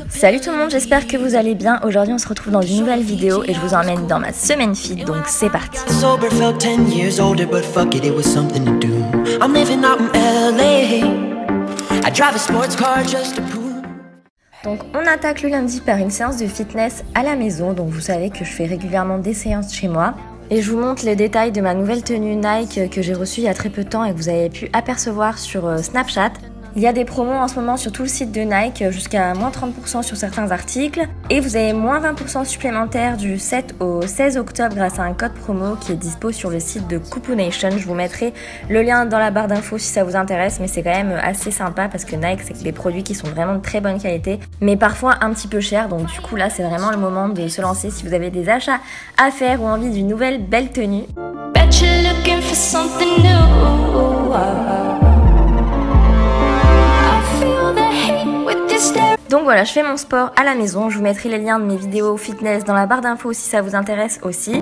Salut tout le monde, j'espère que vous allez bien. Aujourd'hui on se retrouve dans une nouvelle vidéo et je vous emmène dans ma semaine fit, donc c'est parti. Donc on attaque le lundi par une séance de fitness à la maison, donc vous savez que je fais régulièrement des séances chez moi. Et je vous montre les détails de ma nouvelle tenue Nike que j'ai reçue il y a très peu de temps et que vous avez pu apercevoir sur Snapchat. Il y a des promos en ce moment sur tout le site de Nike, jusqu'à moins 30% sur certains articles. Et vous avez moins 20% supplémentaire du 7 au 16 octobre grâce à un code promo qui est dispo sur le site de Couponation. Je vous mettrai le lien dans la barre d'infos si ça vous intéresse, mais c'est quand même assez sympa parce que Nike, c'est des produits qui sont vraiment de très bonne qualité, mais parfois un petit peu chers. Donc du coup là, c'est vraiment le moment de se lancer si vous avez des achats à faire ou envie d'une nouvelle belle tenue. Donc voilà, je fais mon sport à la maison, je vous mettrai les liens de mes vidéos fitness dans la barre d'infos si ça vous intéresse aussi.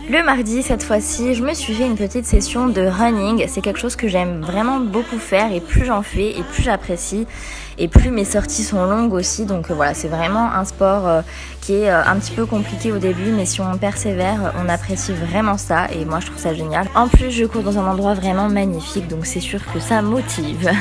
Le mardi, cette fois-ci, je me suis fait une petite session de running. C'est quelque chose que j'aime vraiment beaucoup faire et plus j'en fais et plus j'apprécie et plus mes sorties sont longues aussi. Donc voilà, c'est vraiment un sport qui est un petit peu compliqué au début, mais si on persévère, on apprécie vraiment ça et moi je trouve ça génial. En plus, je cours dans un endroit vraiment magnifique, donc c'est sûr que ça motive.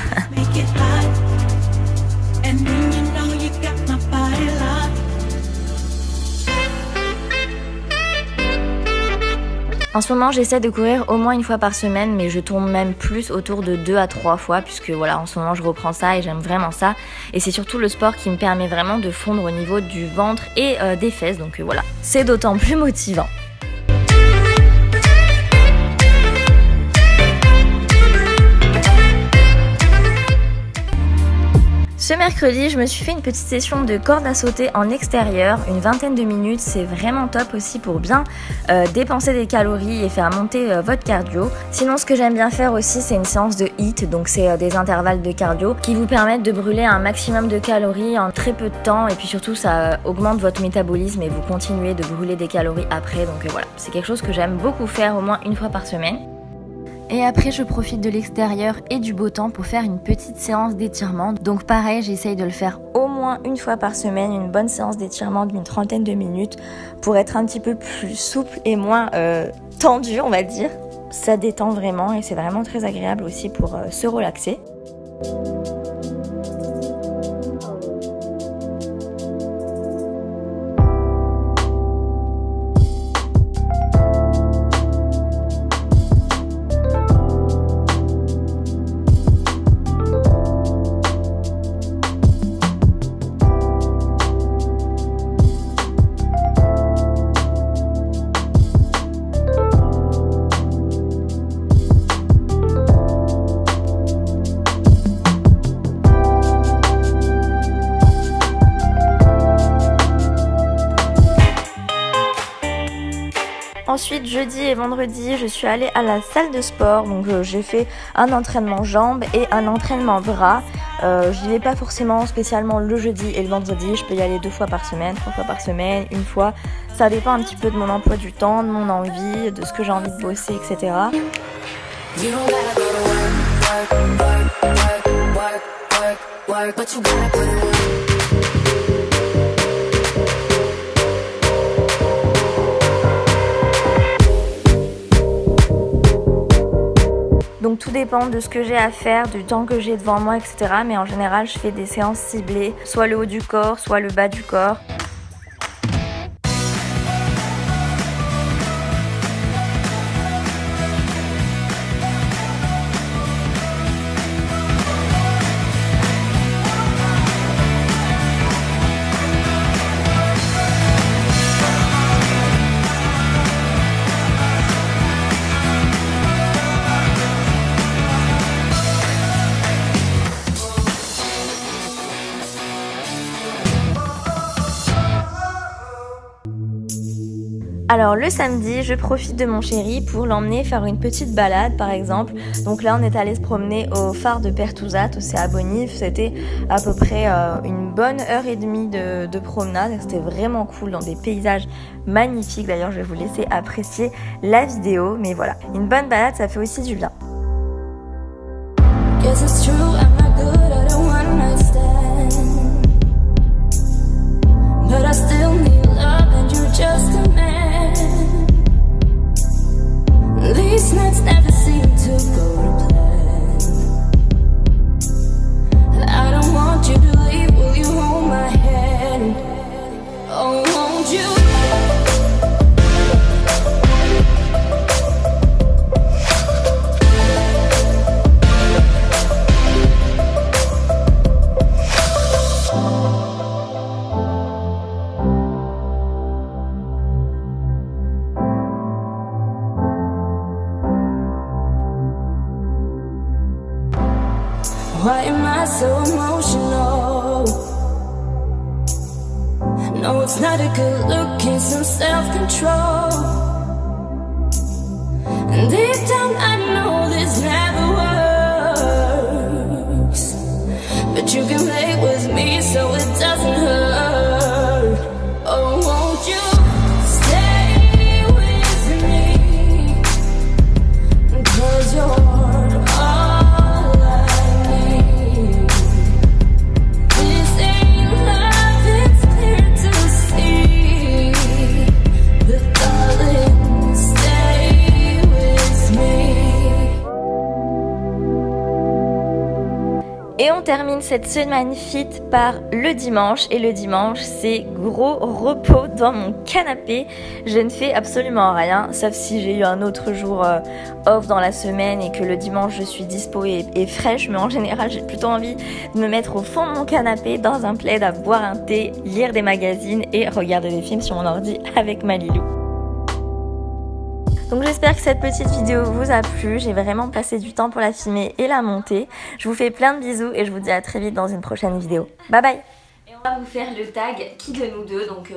En ce moment, j'essaie de courir au moins une fois par semaine, mais je tourne même plus autour de 2 à 3 fois, puisque voilà, en ce moment, je reprends ça et j'aime vraiment ça. Et c'est surtout le sport qui me permet vraiment de fondre au niveau du ventre et des fesses, donc voilà, c'est d'autant plus motivant. Ce mercredi, je me suis fait une petite session de corde à sauter en extérieur, une vingtaine de minutes, c'est vraiment top aussi pour bien dépenser des calories et faire monter votre cardio. Sinon, ce que j'aime bien faire aussi, c'est une séance de HIIT, donc c'est des intervalles de cardio qui vous permettent de brûler un maximum de calories en très peu de temps et puis surtout ça augmente votre métabolisme et vous continuez de brûler des calories après, donc voilà, c'est quelque chose que j'aime beaucoup faire au moins une fois par semaine. Et après, je profite de l'extérieur et du beau temps pour faire une petite séance d'étirement. Donc pareil, j'essaye de le faire au moins une fois par semaine, une bonne séance d'étirement d'une trentaine de minutes pour être un petit peu plus souple et moins tendu, on va dire. Ça détend vraiment et c'est vraiment très agréable aussi pour se relaxer. Ensuite, jeudi et vendredi, je suis allée à la salle de sport. Donc j'ai fait un entraînement jambes et un entraînement bras. J'y vais pas forcément spécialement le jeudi et le vendredi. Je peux y aller 2 fois par semaine, 3 fois par semaine, une fois. Ça dépend un petit peu de mon emploi du temps, de mon envie, de ce que j'ai envie de bosser, etc. Donc tout dépend de ce que j'ai à faire, du temps que j'ai devant moi, etc. Mais en général, je fais des séances ciblées, soit le haut du corps, soit le bas du corps. Alors le samedi, je profite de mon chéri pour l'emmener faire une petite balade par exemple. Donc là on est allé se promener au phare de Pertouzat, c'est à Bonif. C'était à peu près une bonne heure et demie de promenade. C'était vraiment cool dans des paysages magnifiques. D'ailleurs je vais vous laisser apprécier la vidéo. Mais voilà, une bonne balade ça fait aussi du bien. These nights never seem to go to plan. I don't want you to leave, will you hold my hand? Oh, won't you? Why am I so emotional? No, it's not a good look, it's some self-control. And deep down I know this never works, but you can play with me so it doesn't hurt. Oh, won't you stay with me? 'Cause you're Et on termine cette semaine fit par le dimanche. Et le dimanche, c'est gros repos dans mon canapé. Je ne fais absolument rien, sauf si j'ai eu un autre jour off dans la semaine et que le dimanche, je suis dispo et fraîche. Mais en général, j'ai plutôt envie de me mettre au fond de mon canapé, dans un plaid, à boire un thé, lire des magazines et regarder des films sur mon ordi avec ma Lilou. Donc j'espère que cette petite vidéo vous a plu, j'ai vraiment passé du temps pour la filmer et la monter. Je vous fais plein de bisous et je vous dis à très vite dans une prochaine vidéo. Bye bye. Et on va vous faire le tag qui de nous deux, donc